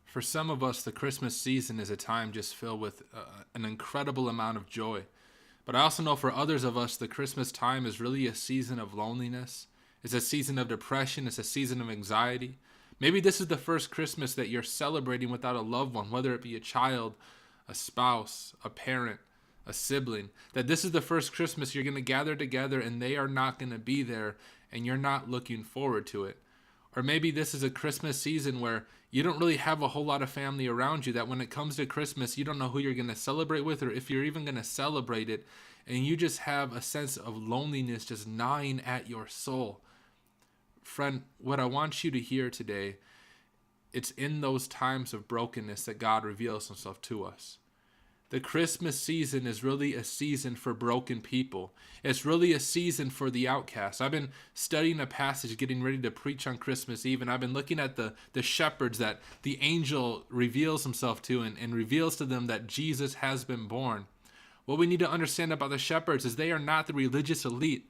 For some of us, the Christmas season is a time just filled with an incredible amount of joy. But I also know for others of us, the Christmas time is really a season of loneliness. It's a season of depression. It's a season of anxiety. Maybe this is the first Christmas that you're celebrating without a loved one, whether it be a child, a spouse, a parent, a sibling. That this is the first Christmas you're going to gather together and they are not going to be there and you're not looking forward to it. Or maybe this is a Christmas season where you don't really have a whole lot of family around you, that when it comes to Christmas, you don't know who you're going to celebrate with or if you're even going to celebrate it. And you just have a sense of loneliness just gnawing at your soul. Friend, what I want you to hear today, it's in those times of brokenness that God reveals himself to us. The Christmas season is really a season for broken people. It's really a season for the outcast. I've been studying a passage getting ready to preach on Christmas Eve, and I've been looking at the shepherds that the angel reveals himself to and reveals to them that Jesus has been born. What we need to understand about the shepherds is they are not the religious elite.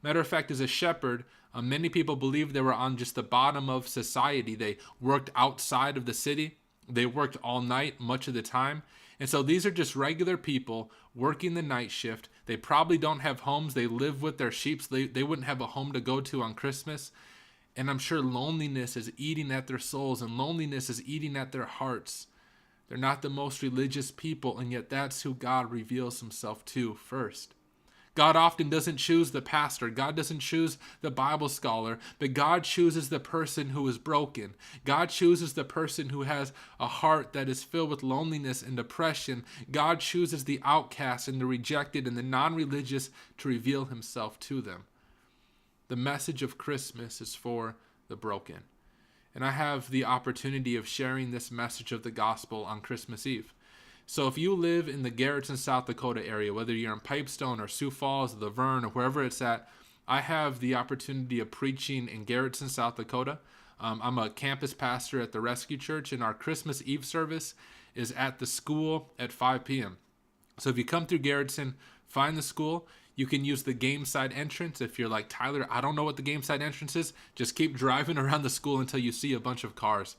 Matter of fact, as a shepherd, many people believe they were on just the bottom of society. They worked outside of the city. They worked all night, much of the time. And so these are just regular people working the night shift. They probably don't have homes. They live with their sheep. They wouldn't have a home to go to on Christmas. And I'm sure loneliness is eating at their souls and loneliness is eating at their hearts. They're not the most religious people, and yet that's who God reveals himself to first. God often doesn't choose the pastor. God doesn't choose the Bible scholar, but God chooses the person who is broken. God chooses the person who has a heart that is filled with loneliness and depression. God chooses the outcast and the rejected and the non-religious to reveal himself to them. The message of Christmas is for the broken. And I have the opportunity of sharing this message of the gospel on Christmas Eve. So if you live in the Garretson, South Dakota area, whether you're in Pipestone or Sioux Falls, Laverne, or wherever it's at, I have the opportunity of preaching in Garretson, South Dakota. I'm a campus pastor at the Rescue Church, and our Christmas Eve service is at the school at 5 p.m. So if you come through Garretson, find the school. You can use the game side entrance. If you're like, Tyler, I don't know what the game side entrance is, just keep driving around the school until you see a bunch of cars.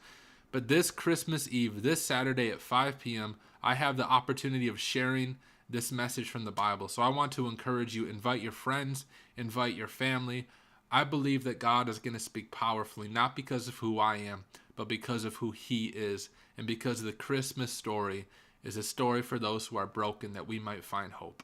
But this Christmas Eve, this Saturday at 5 p.m., I have the opportunity of sharing this message from the Bible. So I want to encourage you, invite your friends, invite your family. I believe that God is going to speak powerfully, not because of who I am, but because of who he is. And because the Christmas story is a story for those who are broken, that we might find hope.